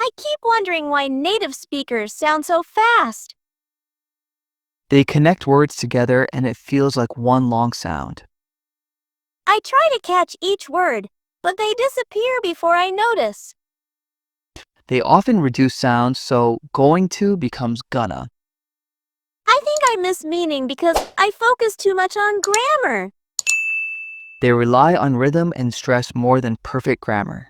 I keep wondering why native speakers sound so fast. They connect words together and it feels like one long sound. I try to catch each word, but they disappear before I notice. They often reduce sounds, so going to becomes gonna. I think I miss meaning because I focus too much on grammar. They rely on rhythm and stress more than perfect grammar.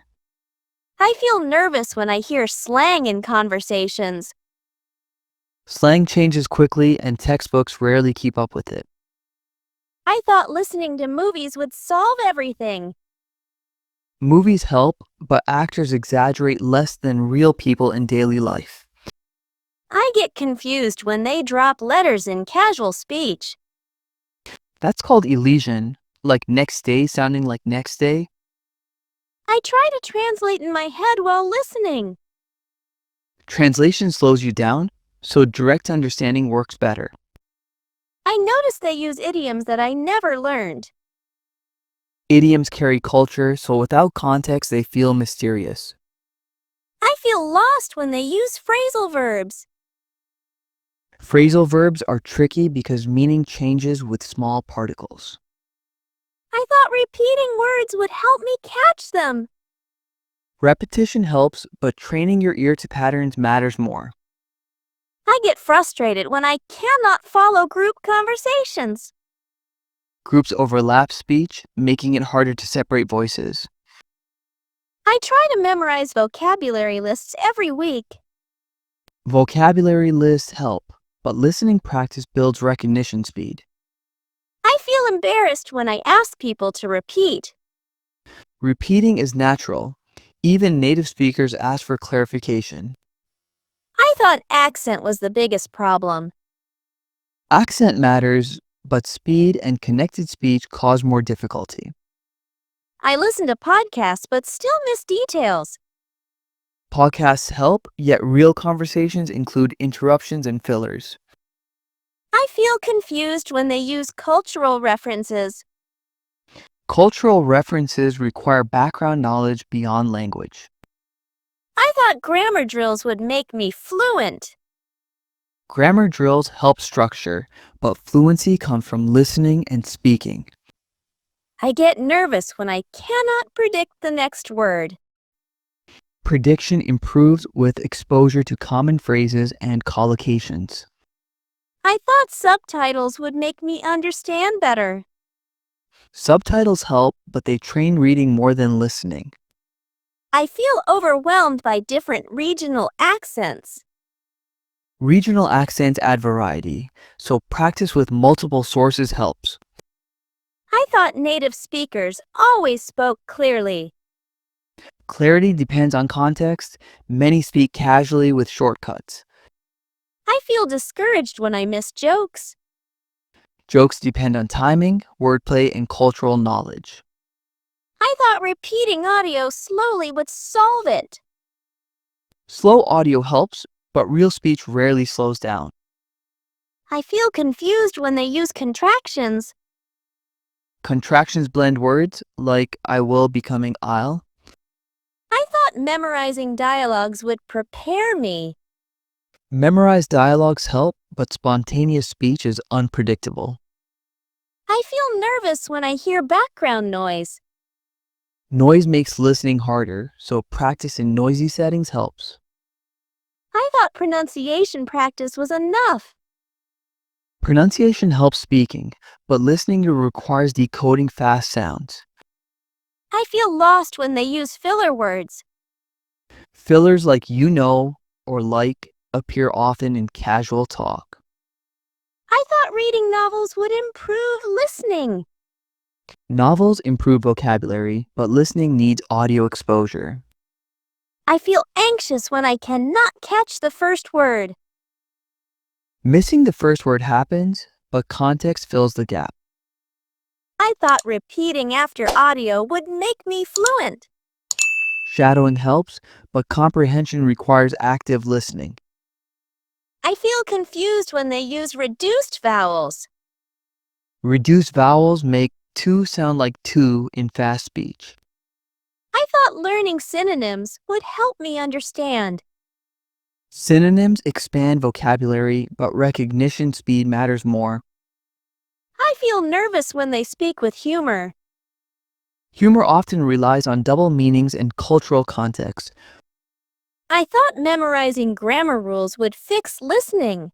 I feel nervous when I hear slang in conversations. Slang changes quickly and textbooks rarely keep up with it. I thought listening to movies would solve everything. Movies help, but actors exaggerate less than real people in daily life. I get confused when they drop letters in casual speech. That's called elision, like next day sounding like next day. I try to translate in my head while listening. Translation slows you down, so direct understanding works better. I notice they use idioms that I never learned. Idioms carry culture, so without context, they feel mysterious. I feel lost when they use phrasal verbs. Phrasal verbs are tricky because meaning changes with small particles. I thought repeating words would help me catch them. Repetition helps, but training your ear to patterns matters more. I get frustrated when I cannot follow group conversations. Groups overlap speech, making it harder to separate voices. I try to memorize vocabulary lists every week. Vocabulary lists help, but listening practice builds recognition speed. I feel embarrassed when I ask people to repeat. Repeating is natural. Even native speakers ask for clarification. I thought accent was the biggest problem. Accent matters, but speed and connected speech cause more difficulty. I listen to podcasts but still miss details. Podcasts help, yet real conversations include interruptions and fillers. I feel confused when they use cultural references. Cultural references require background knowledge beyond language. I thought grammar drills would make me fluent. Grammar drills help structure, but fluency comes from listening and speaking. I get nervous when I cannot predict the next word. Prediction improves with exposure to common phrases and collocations. I thought subtitles would make me understand better. Subtitles help, but they train reading more than listening. I feel overwhelmed by different regional accents. Regional accents add variety, so practice with multiple sources helps. I thought native speakers always spoke clearly. Clarity depends on context. Many speak casually with shortcuts. I feel discouraged when I miss jokes. Jokes depend on timing, wordplay, and cultural knowledge. I thought repeating audio slowly would solve it. Slow audio helps, but real speech rarely slows down. I feel confused when they use contractions. Contractions blend words, like I will becoming I'll. I thought memorizing dialogues would prepare me. Memorized dialogues help, but spontaneous speech is unpredictable. I feel nervous when I hear background noise. Noise makes listening harder, so practice in noisy settings helps. I thought pronunciation practice was enough. Pronunciation helps speaking, but listening requires decoding fast sounds. I feel lost when they use filler words. Fillers like you know or like appear often in casual talk. I thought reading novels would improve listening. Novels improve vocabulary, but listening needs audio exposure. I feel anxious when I cannot catch the first word. Missing the first word happens, but context fills the gap. I thought repeating after audio would make me fluent. Shadowing helps, but comprehension requires active listening. I feel confused when they use reduced vowels. Reduced vowels make to sound like to in fast speech. I thought learning synonyms would help me understand. Synonyms expand vocabulary, but recognition speed matters more. I feel nervous when they speak with humor. Humor often relies on double meanings and cultural context. I thought memorizing grammar rules would fix listening.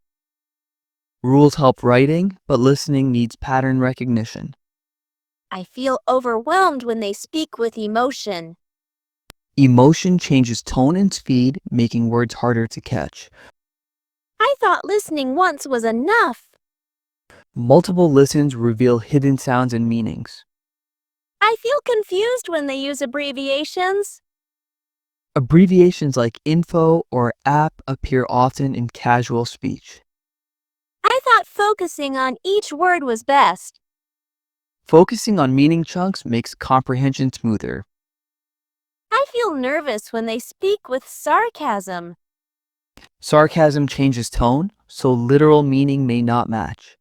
Rules help writing, but listening needs pattern recognition. I feel overwhelmed when they speak with emotion. Emotion changes tone and speed, making words harder to catch. I thought listening once was enough. Multiple listens reveal hidden sounds and meanings. I feel confused when they use abbreviations. Abbreviations like info or app appear often in casual speech. I thought focusing on each word was best. Focusing on meaning chunks makes comprehension smoother. I feel nervous when they speak with sarcasm. Sarcasm changes tone, so literal meaning may not match.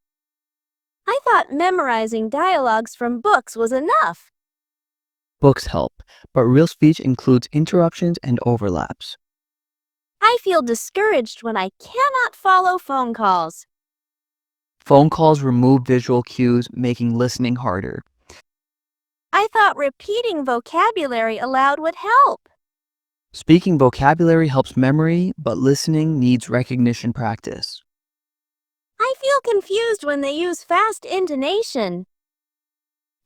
I thought memorizing dialogues from books was enough. Books help, but real speech includes interruptions and overlaps. I feel discouraged when I cannot follow phone calls. Phone calls remove visual cues, making listening harder. I thought repeating vocabulary aloud would help. Speaking vocabulary helps memory, but listening needs recognition practice. I feel confused when they use fast intonation.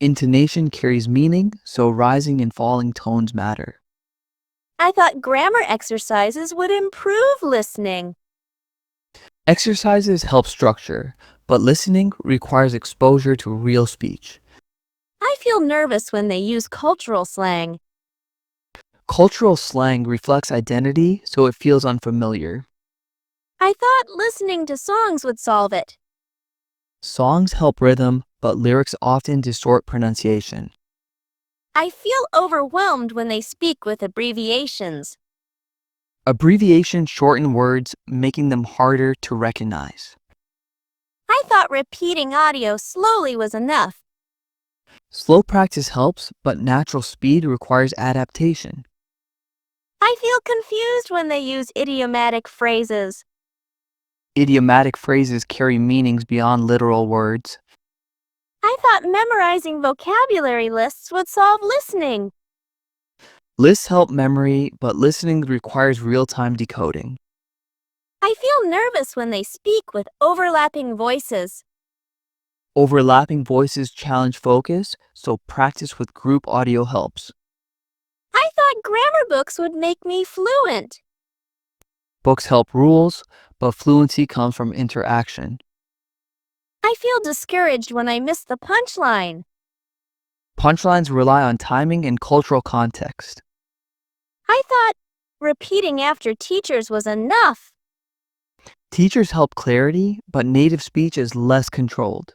Intonation carries meaning, so rising and falling tones matter. I thought grammar exercises would improve listening. Exercises help structure, but listening requires exposure to real speech. I feel nervous when they use cultural slang. Cultural slang reflects identity, so it feels unfamiliar. I thought listening to songs would solve it. Songs help rhythm, but lyrics often distort pronunciation. I feel overwhelmed when they speak with abbreviations. Abbreviations shorten words, making them harder to recognize. I thought repeating audio slowly was enough. Slow practice helps, but natural speed requires adaptation. I feel confused when they use idiomatic phrases. Idiomatic phrases carry meanings beyond literal words. I thought memorizing vocabulary lists would solve listening. Lists help memory, but listening requires real-time decoding. I feel nervous when they speak with overlapping voices. Overlapping voices challenge focus, so practice with group audio helps. I thought grammar books would make me fluent. Books help rules, but fluency comes from interaction. I feel discouraged when I miss the punchline. Punchlines rely on timing and cultural context. I thought repeating after teachers was enough. Teachers help clarity, but native speech is less controlled.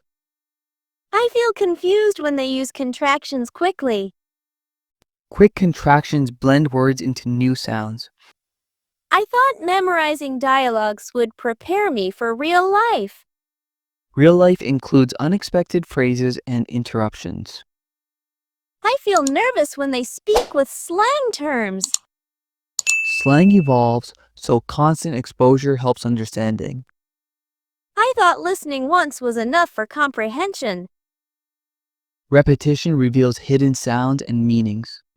I feel confused when they use contractions quickly. Quick contractions blend words into new sounds. I thought memorizing dialogues would prepare me for real life. Real life includes unexpected phrases and interruptions. I feel nervous when they speak with slang terms. Slang evolves, so constant exposure helps understanding. I thought listening once was enough for comprehension. Repetition reveals hidden sounds and meanings.